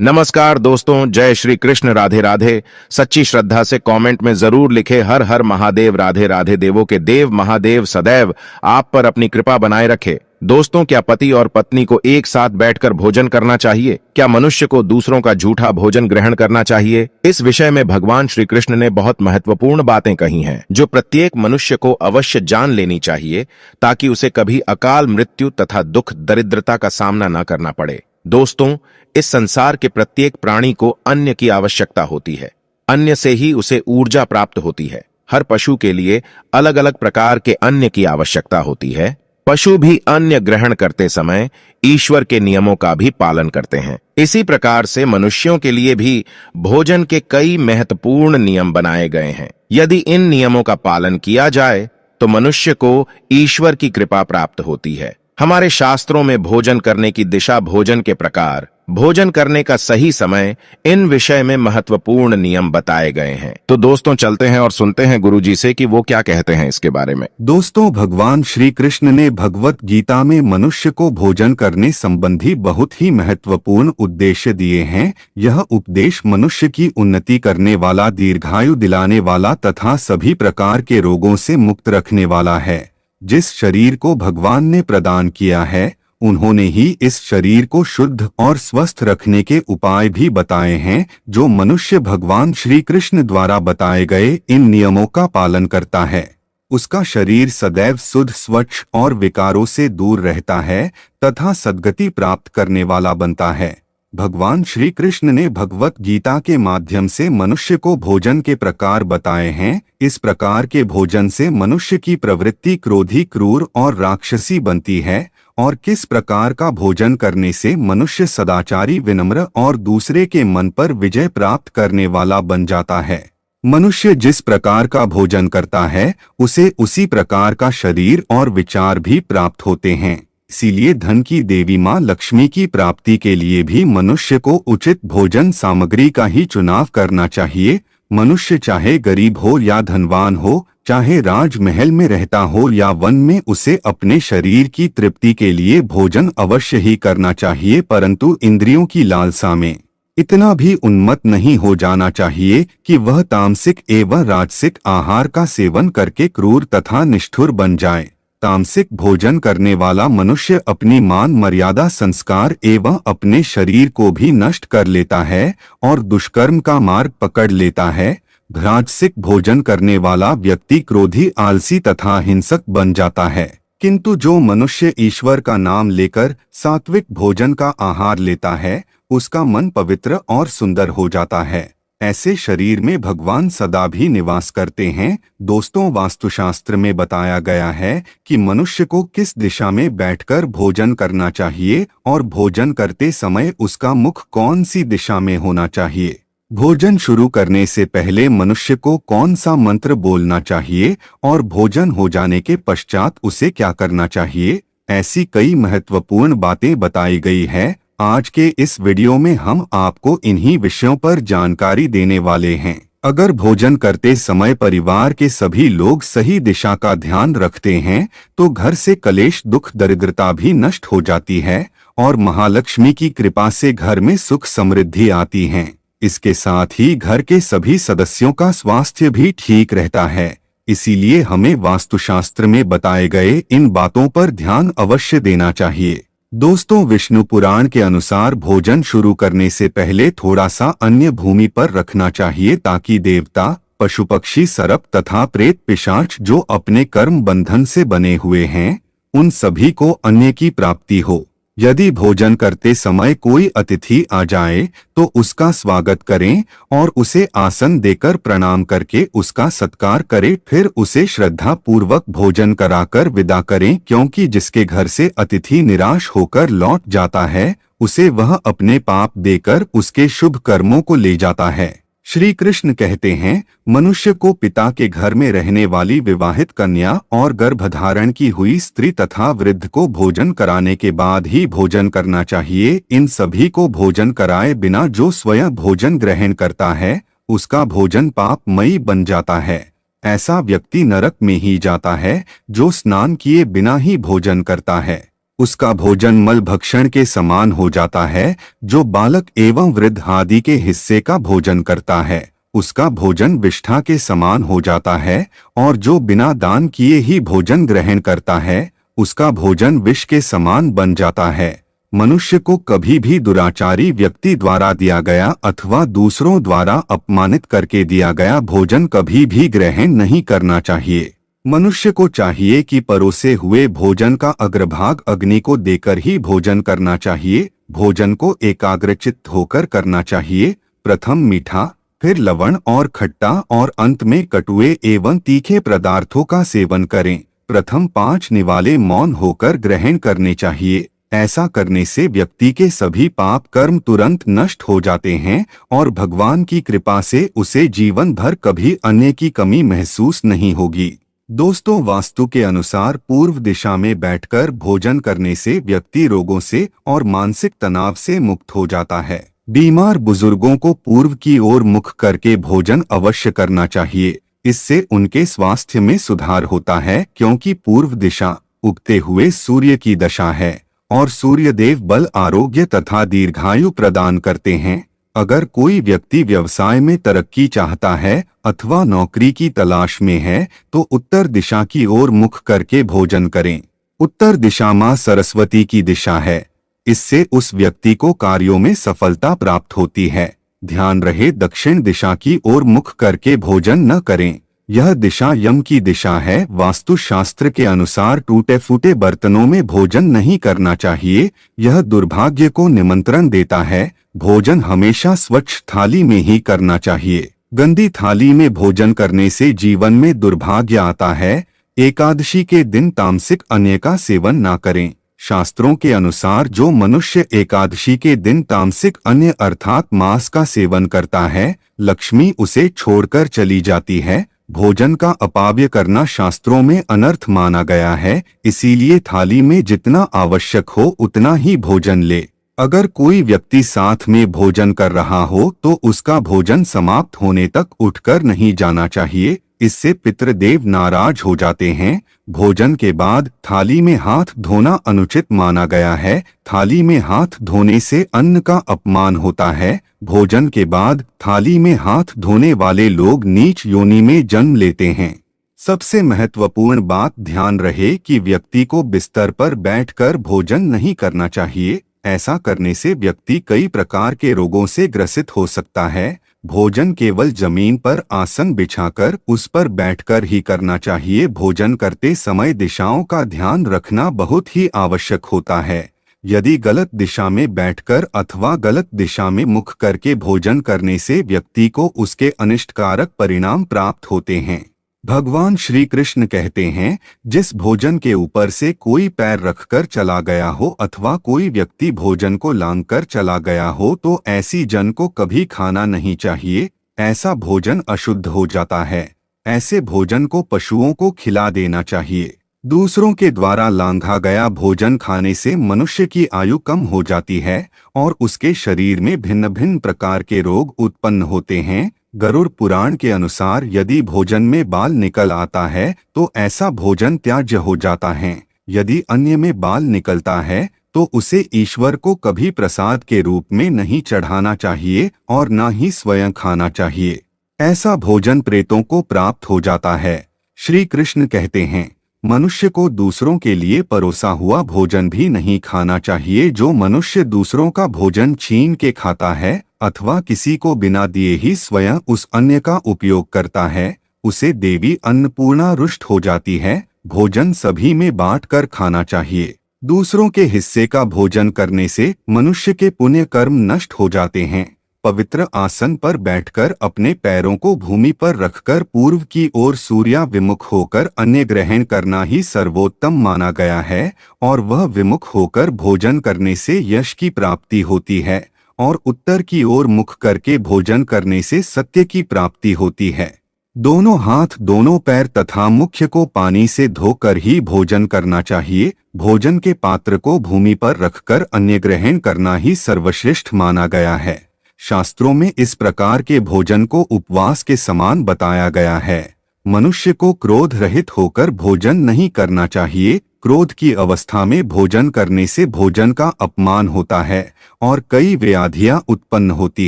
नमस्कार दोस्तों, जय श्री कृष्ण, राधे राधे। सच्ची श्रद्धा से कमेंट में जरूर लिखे हर हर महादेव, राधे राधे। देवों के देव महादेव सदैव आप पर अपनी कृपा बनाए रखे। दोस्तों, क्या पति और पत्नी को एक साथ बैठकर भोजन करना चाहिए? क्या मनुष्य को दूसरों का झूठा भोजन ग्रहण करना चाहिए? इस विषय में भगवान श्री कृष्ण ने बहुत महत्वपूर्ण बातें कही हैं, जो प्रत्येक मनुष्य को अवश्य जान लेनी चाहिए, ताकि उसे कभी अकाल मृत्यु तथा दुख दरिद्रता का सामना न करना पड़े। दोस्तों, इस संसार के प्रत्येक प्राणी को अन्न की आवश्यकता होती है। अन्न से ही उसे ऊर्जा प्राप्त होती है। हर पशु के लिए अलग अलग प्रकार के अन्न की आवश्यकता होती है। पशु भी अन्न ग्रहण करते समय ईश्वर के नियमों का भी पालन करते हैं। इसी प्रकार से मनुष्यों के लिए भी भोजन के कई महत्वपूर्ण नियम बनाए गए हैं। यदि इन नियमों का पालन किया जाए तो मनुष्य को ईश्वर की कृपा प्राप्त होती है। हमारे शास्त्रों में भोजन करने की दिशा, भोजन के प्रकार, भोजन करने का सही समय, इन विषय में महत्वपूर्ण नियम बताए गए हैं। तो दोस्तों, चलते हैं और सुनते हैं गुरुजी से कि वो क्या कहते हैं इसके बारे में। दोस्तों, भगवान श्री कृष्ण ने भगवत गीता में मनुष्य को भोजन करने संबंधी बहुत ही महत्वपूर्ण उद्देश्य दिए हैं। यह उपदेश मनुष्य की उन्नति करने वाला, दीर्घायु दिलाने वाला तथा सभी प्रकार के रोगों से मुक्त रखने वाला है। जिस शरीर को भगवान ने प्रदान किया है, उन्होंने ही इस शरीर को शुद्ध और स्वस्थ रखने के उपाय भी बताए हैं। जो मनुष्य भगवान श्री कृष्ण द्वारा बताए गए इन नियमों का पालन करता है, उसका शरीर सदैव शुद्ध, स्वच्छ और विकारों से दूर रहता है तथा सद्गति प्राप्त करने वाला बनता है। भगवान श्री कृष्ण ने भगवत गीता के माध्यम से मनुष्य को भोजन के प्रकार बताए हैं। इस प्रकार के भोजन से मनुष्य की प्रवृत्ति क्रोधी, क्रूर और राक्षसी बनती है, और किस प्रकार का भोजन करने से मनुष्य सदाचारी, विनम्र और दूसरे के मन पर विजय प्राप्त करने वाला बन जाता है। मनुष्य जिस प्रकार का भोजन करता है, उसे उसी प्रकार का शरीर और विचार भी प्राप्त होते हैं। इसीलिए धन की देवी माँ लक्ष्मी की प्राप्ति के लिए भी मनुष्य को उचित भोजन सामग्री का ही चुनाव करना चाहिए। मनुष्य चाहे गरीब हो या धनवान हो, चाहे राजमहल में रहता हो या वन में, उसे अपने शरीर की तृप्ति के लिए भोजन अवश्य ही करना चाहिए, परंतु इंद्रियों की लालसा में इतना भी उन्मत्त नहीं हो जाना चाहिए कि वह तामसिक एवं राजसिक आहार का सेवन करके क्रूर तथा निष्ठुर बन जाए। तामसिक भोजन करने वाला मनुष्य अपनी मान मर्यादा, संस्कार एवं अपने शरीर को भी नष्ट कर लेता है और दुष्कर्म का मार्ग पकड़ लेता है। राजसिक भोजन करने वाला व्यक्ति क्रोधी, आलसी तथा हिंसक बन जाता है। किंतु जो मनुष्य ईश्वर का नाम लेकर सात्विक भोजन का आहार लेता है, उसका मन पवित्र और सुंदर हो जाता है। ऐसे शरीर में भगवान सदा भी निवास करते हैं। दोस्तों, वास्तुशास्त्र में बताया गया है कि मनुष्य को किस दिशा में बैठकर भोजन करना चाहिए और भोजन करते समय उसका मुख कौन सी दिशा में होना चाहिए। भोजन शुरू करने से पहले मनुष्य को कौन सा मंत्र बोलना चाहिए और भोजन हो जाने के पश्चात उसे क्या करना चाहिए, ऐसी कई महत्वपूर्ण बातें बताई गई है। आज के इस वीडियो में हम आपको इन्हीं विषयों पर जानकारी देने वाले हैं। अगर भोजन करते समय परिवार के सभी लोग सही दिशा का ध्यान रखते हैं, तो घर से कलेश, दुख, दरिद्रता भी नष्ट हो जाती है और महालक्ष्मी की कृपा से घर में सुख समृद्धि आती है। इसके साथ ही घर के सभी सदस्यों का स्वास्थ्य भी ठीक रहता है। इसीलिए हमें वास्तुशास्त्र में बताए गए इन बातों पर ध्यान अवश्य देना चाहिए। दोस्तों, विष्णु पुराण के अनुसार भोजन शुरू करने से पहले थोड़ा सा अन्न भूमि पर रखना चाहिए, ताकि देवता, पशु पक्षी, सर्प तथा प्रेत पिशाच जो अपने कर्म बंधन से बने हुए हैं, उन सभी को अन्न की प्राप्ति हो। यदि भोजन करते समय कोई अतिथि आ जाए तो उसका स्वागत करें और उसे आसन देकर प्रणाम करके उसका सत्कार करें। फिर उसे श्रद्धा पूर्वक भोजन कराकर विदा करें, क्योंकि जिसके घर से अतिथि निराश होकर लौट जाता है, उसे वह अपने पाप देकर उसके शुभ कर्मों को ले जाता है। श्री कृष्ण कहते हैं, मनुष्य को पिता के घर में रहने वाली विवाहित कन्या और गर्भधारण की हुई स्त्री तथा वृद्ध को भोजन कराने के बाद ही भोजन करना चाहिए। इन सभी को भोजन कराए बिना जो स्वयं भोजन ग्रहण करता है, उसका भोजन पापमयी बन जाता है। ऐसा व्यक्ति नरक में ही जाता है जो स्नान किए बिना ही भोजन करता है। उसका भोजन मल भक्षण के समान हो जाता है। जो बालक एवं वृद्ध आदि के हिस्से का भोजन करता है उसका भोजन विष्ठा के समान हो जाता है, और जो बिना दान किए ही भोजन ग्रहण करता है उसका भोजन विष के समान बन जाता है। मनुष्य को कभी भी दुराचारी व्यक्ति द्वारा दिया गया अथवा दूसरों द्वारा अपमानित करके दिया गया भोजन कभी भी ग्रहण नहीं करना चाहिए। मनुष्य को चाहिए कि परोसे हुए भोजन का अग्रभाग अग्नि को देकर ही भोजन करना चाहिए। भोजन को एकाग्रचित्त होकर करना चाहिए। प्रथम मीठा, फिर लवण और खट्टा और अंत में कटुए एवं तीखे पदार्थों का सेवन करें। प्रथम 5 निवाले मौन होकर ग्रहण करने चाहिए। ऐसा करने से व्यक्ति के सभी पाप कर्म तुरंत नष्ट हो जाते हैं और भगवान की कृपा से उसे जीवन भर कभी अन्न की कमी महसूस नहीं होगी। दोस्तों, वास्तु के अनुसार पूर्व दिशा में बैठकर भोजन करने से व्यक्ति रोगों से और मानसिक तनाव से मुक्त हो जाता है। बीमार बुजुर्गों को पूर्व की ओर मुख करके भोजन अवश्य करना चाहिए। इससे उनके स्वास्थ्य में सुधार होता है, क्योंकि पूर्व दिशा उगते हुए सूर्य की दशा है और सूर्य देव बल, आरोग्य तथा दीर्घायु प्रदान करते हैं। अगर कोई व्यक्ति व्यवसाय में तरक्की चाहता है अथवा नौकरी की तलाश में है तो उत्तर दिशा की ओर मुख करके भोजन करें। उत्तर दिशा मां सरस्वती की दिशा है। इससे उस व्यक्ति को कार्यों में सफलता प्राप्त होती है। ध्यान रहे, दक्षिण दिशा की ओर मुख करके भोजन न करें। यह दिशा यम की दिशा है। वास्तुशास्त्र के अनुसार टूटे फूटे बर्तनों में भोजन नहीं करना चाहिए। यह दुर्भाग्य को निमंत्रण देता है। भोजन हमेशा स्वच्छ थाली में ही करना चाहिए। गंदी थाली में भोजन करने से जीवन में दुर्भाग्य आता है। एकादशी के दिन तामसिक अन्न का सेवन ना करें। शास्त्रों के अनुसार जो मनुष्य एकादशी के दिन तामसिक अन्न अर्थात मांस का सेवन करता है, लक्ष्मी उसे छोड़कर चली जाती है। भोजन का अपव्यय करना शास्त्रों में अनर्थ माना गया है। इसीलिए थाली में जितना आवश्यक हो उतना ही भोजन ले। अगर कोई व्यक्ति साथ में भोजन कर रहा हो तो उसका भोजन समाप्त होने तक उठकर नहीं जाना चाहिए। इससे पितृदेव नाराज हो जाते हैं। भोजन के बाद थाली में हाथ धोना अनुचित माना गया है। थाली में हाथ धोने से अन्न का अपमान होता है। भोजन के बाद थाली में हाथ धोने वाले लोग नीच योनि में जन्म लेते हैं। सबसे महत्वपूर्ण बात ध्यान रहे कि व्यक्ति को बिस्तर पर बैठकर भोजन नहीं करना चाहिए। ऐसा करने से व्यक्ति कई प्रकार के रोगों से ग्रसित हो सकता है। भोजन केवल जमीन पर आसन बिछाकर उस पर बैठकर ही करना चाहिए। भोजन करते समय दिशाओं का ध्यान रखना बहुत ही आवश्यक होता है। यदि गलत दिशा में बैठकर अथवा गलत दिशा में मुख करके भोजन करने से व्यक्ति को उसके अनिष्टकारक परिणाम प्राप्त होते हैं। भगवान श्री कृष्ण कहते हैं, जिस भोजन के ऊपर से कोई पैर रखकर चला गया हो अथवा कोई व्यक्ति भोजन को लांघकर चला गया हो तो ऐसी जन को कभी खाना नहीं चाहिए। ऐसा भोजन अशुद्ध हो जाता है। ऐसे भोजन को पशुओं को खिला देना चाहिए। दूसरों के द्वारा लांघा गया भोजन खाने से मनुष्य की आयु कम हो जाती है और उसके शरीर में भिन्न भिन्न प्रकार के रोग उत्पन्न होते हैं। गरुड़ पुराण के अनुसार यदि भोजन में बाल निकल आता है तो ऐसा भोजन त्याज्य हो जाता है। यदि अन्न में बाल निकलता है तो उसे ईश्वर को कभी प्रसाद के रूप में नहीं चढ़ाना चाहिए और न ही स्वयं खाना चाहिए। ऐसा भोजन प्रेतों को प्राप्त हो जाता है। श्री कृष्ण कहते हैं, मनुष्य को दूसरों के लिए परोसा हुआ भोजन भी नहीं खाना चाहिए। जो मनुष्य दूसरों का भोजन छीन के खाता है अथवा किसी को बिना दिए ही स्वयं उस अन्न का उपयोग करता है, उसे देवी अन्नपूर्णा रुष्ट हो जाती है। भोजन सभी में बांटकर खाना चाहिए। दूसरों के हिस्से का भोजन करने से मनुष्य के पुण्य कर्म नष्ट हो जाते हैं। पवित्र आसन पर बैठकर अपने पैरों को भूमि पर रखकर पूर्व की ओर सूर्याभिमुख होकर अन्न ग्रहण करना ही सर्वोत्तम माना गया है और वह विमुख होकर भोजन करने से यश की प्राप्ति होती है और उत्तर की ओर मुख करके भोजन करने से सत्य की प्राप्ति होती है। दोनों हाथ, दोनों पैर तथा मुख्य को पानी से धोकर ही भोजन करना चाहिए। भोजन के पात्र को भूमि पर रखकर अन्न ग्रहण करना ही सर्वश्रेष्ठ माना गया है। शास्त्रों में इस प्रकार के भोजन को उपवास के समान बताया गया है। मनुष्य को क्रोध रहित होकर भोजन नहीं करना चाहिए। क्रोध की अवस्था में भोजन करने से भोजन का अपमान होता है और कई व्याधियां उत्पन्न होती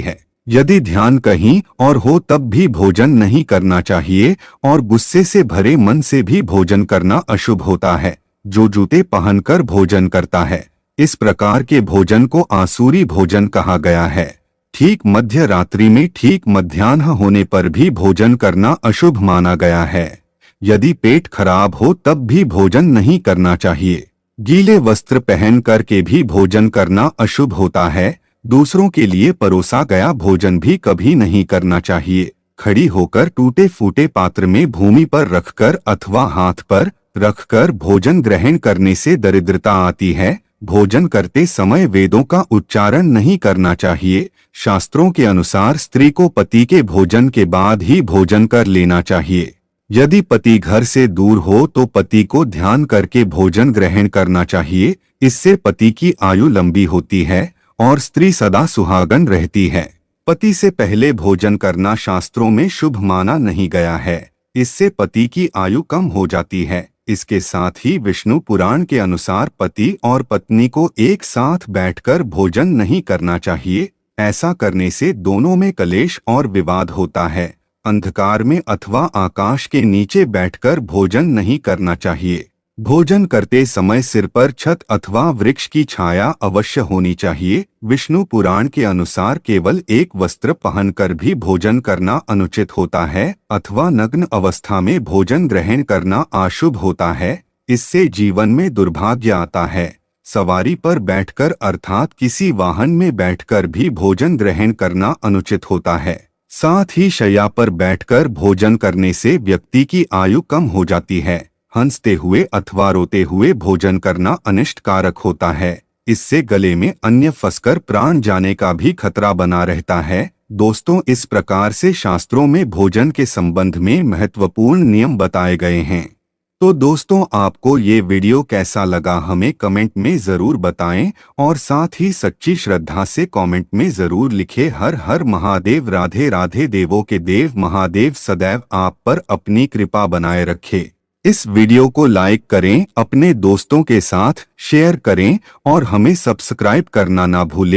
है। यदि ध्यान कहीं और हो तब भी भोजन नहीं करना चाहिए और गुस्से से भरे मन से भी भोजन करना अशुभ होता है। जो जूते पहनकर भोजन करता है, इस प्रकार के भोजन को आसुरी भोजन कहा गया है। ठीक मध्य रात्रि में ठीक मध्याह्न होने पर भी भोजन करना अशुभ माना गया है। यदि पेट खराब हो तब भी भोजन नहीं करना चाहिए। गीले वस्त्र पहन करके भी भोजन करना अशुभ होता है। दूसरों के लिए परोसा गया भोजन भी कभी नहीं करना चाहिए। खड़ी होकर टूटे फूटे पात्र में भूमि पर रखकर अथवा हाथ पर रखकर भोजन ग्रहण करने से दरिद्रता आती है। भोजन करते समय वेदों का उच्चारण नहीं करना चाहिए। शास्त्रों के अनुसार स्त्री को पति के भोजन के बाद ही भोजन कर लेना चाहिए। यदि पति घर से दूर हो तो पति को ध्यान करके भोजन ग्रहण करना चाहिए। इससे पति की आयु लंबी होती है और स्त्री सदा सुहागन रहती है। पति से पहले भोजन करना शास्त्रों में शुभ माना नहीं गया है। इससे पति की आयु कम हो जाती है। इसके साथ ही विष्णु पुराण के अनुसार पति और पत्नी को एक साथ बैठकर भोजन नहीं करना चाहिए। ऐसा करने से दोनों में कलेश और विवाद होता है। अंधकार में अथवा आकाश के नीचे बैठकर भोजन नहीं करना चाहिए। भोजन करते समय सिर पर छत अथवा वृक्ष की छाया अवश्य होनी चाहिए। विष्णु पुराण के अनुसार केवल एक वस्त्र पहनकर भी भोजन करना अनुचित होता है अथवा नग्न अवस्था में भोजन ग्रहण करना अशुभ होता है। इससे जीवन में दुर्भाग्य आता है। सवारी पर बैठकर अर्थात किसी वाहन में बैठकर भी भोजन ग्रहण करना अनुचित होता है। साथ ही शैया पर बैठकर भोजन करने से व्यक्ति की आयु कम हो जाती है। हंसते हुए अथवा रोते हुए भोजन करना अनिष्टकारक होता है। इससे गले में अन्य फंसकर प्राण जाने का भी खतरा बना रहता है। दोस्तों, इस प्रकार से शास्त्रों में भोजन के संबंध में महत्वपूर्ण नियम बताए गए हैं। तो दोस्तों, आपको ये वीडियो कैसा लगा हमें कमेंट में जरूर बताएं और साथ ही सच्ची श्रद्धा से कमेंट में जरूर लिखें। हर हर महादेव। राधे राधे। देवों के देव महादेव सदैव आप पर अपनी कृपा बनाए रखे। इस वीडियो को लाइक करें, अपने दोस्तों के साथ शेयर करें और हमें सब्सक्राइब करना ना भूलें।